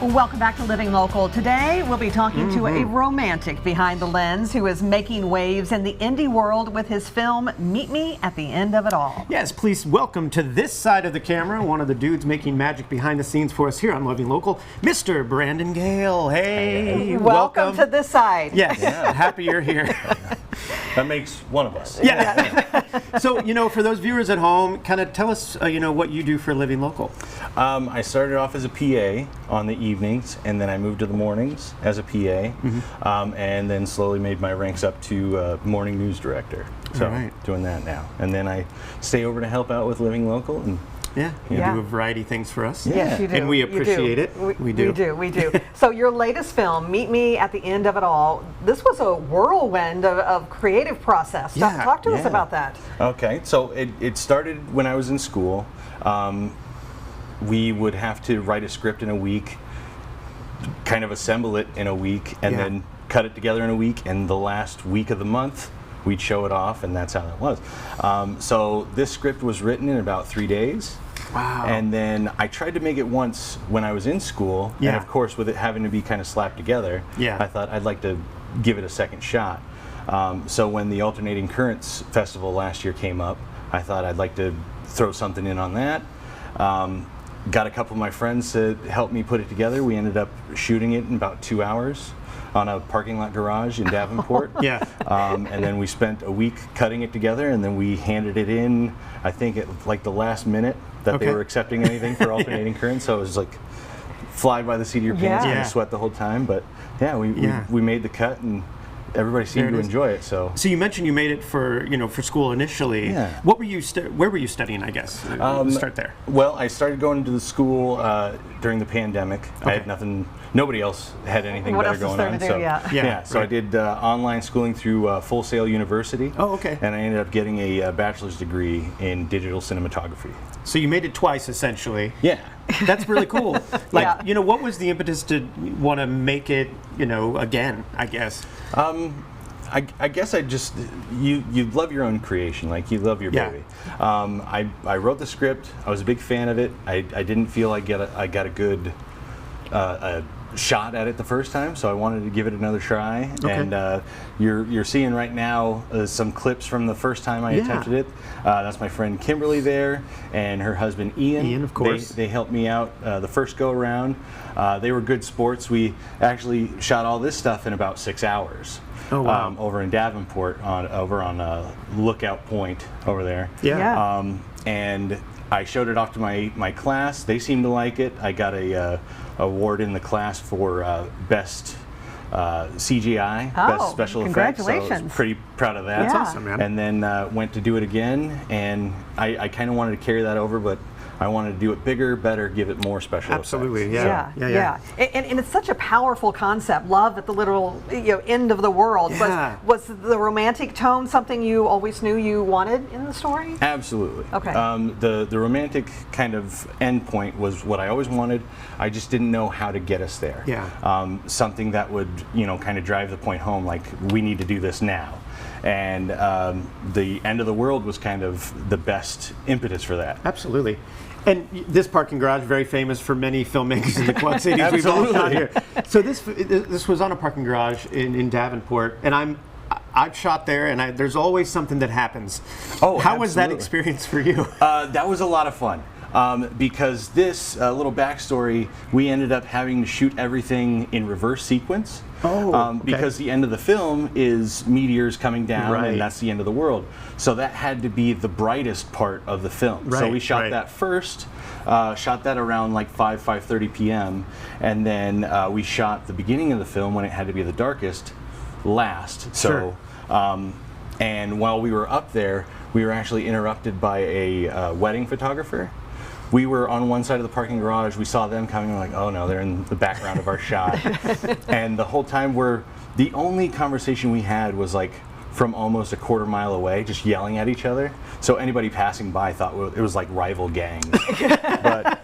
Welcome back to Living Local. Today we'll be talking to a romantic behind the lens who is making waves in the indie world with his film Meet Me at the End of It All. Yes, please welcome to this side of the camera one of the dudes making magic behind the scenes for us here on Living Local, Mr. Brandon Gale. Hey, welcome to this side. Yes, happy you're here. That makes one of us. Yeah. So, for those viewers at home, kind of tell us, what you do for Living Local. I started off as a PA on the evenings, and then I moved to the mornings as a PA, and then slowly made my ranks up to morning news director. So doing that now. And then I stay over to help out with Living Local and you do a variety of things for us. Yes, you do. And we appreciate it. We do. We do. So your latest film, Meet Me at the End of It All, this was a whirlwind of creative process. Talk to us about that. Okay, so it started when I was in school. We would have to write a script in a week, kind of assemble it in a week, and then cut it together in a week, and the last week of the month, we'd show it off, and that's how that was. So this script was written in about 3 days. Wow. And then I tried to make it once when I was in school, and of course with it having to be kind of slapped together, I thought I'd like to give it a second shot. So when the Alternating Currents Festival last year came up, I thought I'd like to throw something in on that. Got a couple of my friends to help me put it together. We ended up shooting it in about 2 hours on a parking lot garage in Davenport. And then we spent a week cutting it together, and then we handed it in, I think at like the last minute that they were accepting anything for Alternating Currents. So it was like fly by the seat of your pants and sweat the whole time. But we made the cut, and everybody seemed to enjoy it. So you mentioned you made it for for school initially. What were you where were you studying? I guess start there. Well, I started going to the school during the pandemic. I had nothing. Nobody else had anything better going on. So I did online schooling through Full Sail University. And I ended up getting a bachelor's degree in digital cinematography. So you made it twice, essentially. That's really cool. What was the impetus to want to make it, again, I guess? I guess you love your own creation, like you love your baby. I wrote the script. I was a big fan of it. I didn't feel I got a good shot at it the first time, so I wanted to give it another try. And you're seeing right now some clips from the first time I attempted it. That's my friend Kimberly there, and her husband Ian. Ian, of course. They helped me out the first go around. They were good sports. We actually shot all this stuff in about 6 hours. Oh, wow. Over in Davenport, over on Lookout Point over there. And I showed it off to my class. They seemed to like it. I got a award in the class for best CGI, best special effects. So I was pretty proud of that. That's awesome, man. And then went to do it again, and I kind of wanted to carry that over, but I wanted to do it bigger, better, give it more special effects. And it's such a powerful concept, love at the literal end of the world. Was the romantic tone something you always knew you wanted in the story? Absolutely. The romantic kind of end point was what I always wanted. I just didn't know how to get us there. Something that would kind of drive the point home, like we need to do this now. And the end of the world was kind of the best impetus for that. Absolutely. And this parking garage, very famous for many filmmakers in the Quad Cities. We've all shot here. So this was on a parking garage in Davenport, and I've shot there, and there's always something that happens. How was that experience for you? That was a lot of fun. Because this little backstory, we ended up having to shoot everything in reverse sequence. Because the end of the film is meteors coming down, and that's the end of the world. So that had to be the brightest part of the film. So we shot that first, shot that around like 5:30 p.m., and then we shot the beginning of the film when it had to be the darkest last. And while we were up there, we were actually interrupted by a wedding photographer. We were on one side of the parking garage. We saw them coming. We're like, oh no, they're in the background of our shot. And the whole time, the only conversation we had was like from almost a quarter mile away, just yelling at each other. So anybody passing by thought it was like rival gangs. But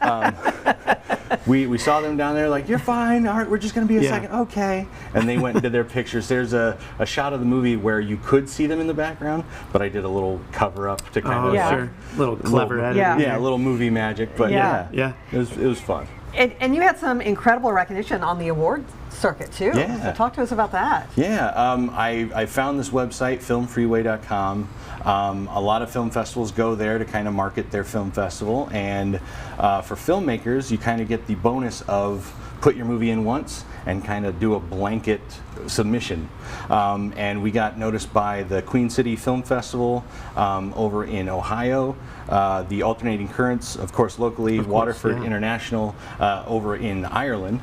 we saw them down there, like, you're fine. All right, we're just going to be a second. Okay. And they went and did their pictures. There's a shot of the movie where you could see them in the background, but I did a little cover up to kind of little clever edit. A little movie magic. But it was fun. And you had some incredible recognition on the award circuit too. Yeah. So talk to us about that. Yeah, I found this website, filmfreeway.com. A lot of film festivals go there to kind of market their film festival, and for filmmakers, you kind of get the bonus of put your movie in once and kind of do a blanket submission. And we got noticed by the Queen City Film Festival over in Ohio, the Alternating Currents, of course, locally, Waterford International over in Ireland.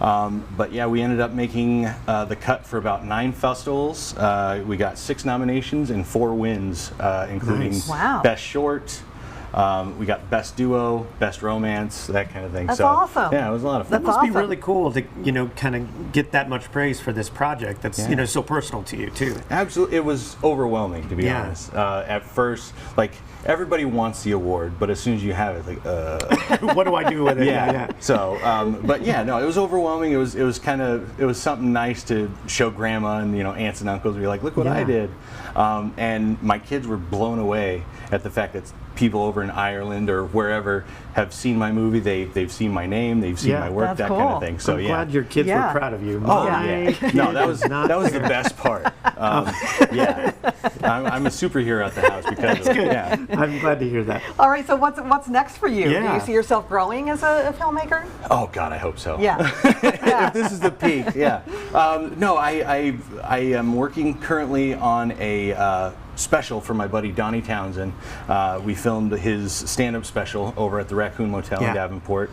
But yeah, we ended up making the cut for about 9 festivals. We got 6 nominations and 4 wins, including Best Short. We got Best Duo, Best Romance, that kind of thing. That's awesome. Yeah, it was a lot of fun. That must be really cool to, you know, kind of get that much praise for this project that's, you know, so personal to you too. Absolutely. It was overwhelming, to be honest. At first, like, everybody wants the award, but as soon as you have it, like, what do I do with it? Yeah. So, but yeah, no, it was overwhelming. It was something nice to show grandma and, you know, aunts and uncles. Be like, look what I did. And my kids were blown away at the fact that people over in Ireland or wherever have seen my movie. They've seen my name. They've seen my work. That kind of thing. So I'm glad your kids were proud of you. Oh yeah. No, that was the best part. Yeah. I'm a superhero at the house because of it. Yeah. I'm glad to hear that. All right, so what's next for you? Yeah. Do you see yourself growing as a filmmaker? Oh God, I hope so. Yeah. If this is the peak, yeah. No, I am working currently on a special for my buddy Donnie Townsend. We filmed his stand-up special over at the Raccoon Motel in Davenport.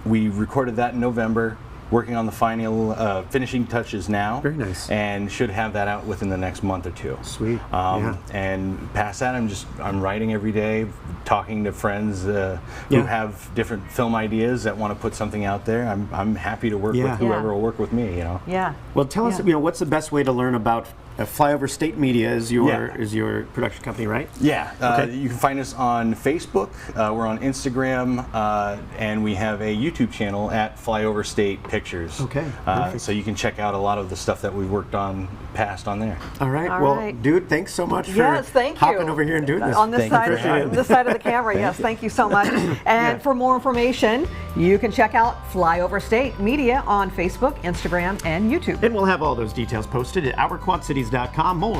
We recorded that in November. Working on the final finishing touches now. Very nice. And should have that out within the next month or 2. Sweet. And past that, I'm writing every day, talking to friends who have different film ideas that want to put something out there. I'm happy to work with whoever will work with me. You know. Yeah. Well, tell us, you know, what's the best way to learn about Flyover State Media is your production company, right? Yeah. You can find us on Facebook. We're on Instagram, and we have a YouTube channel at Flyover State Pictures. Okay. So you can check out a lot of the stuff that we've worked on past on there. All right. Dude, thanks so much for hopping over here and doing this. On this side of the camera. Yes, thank you so much. And for more information, you can check out Flyover State Media on Facebook, Instagram, and YouTube. And we'll have all those details posted at OurQuadCities.com. More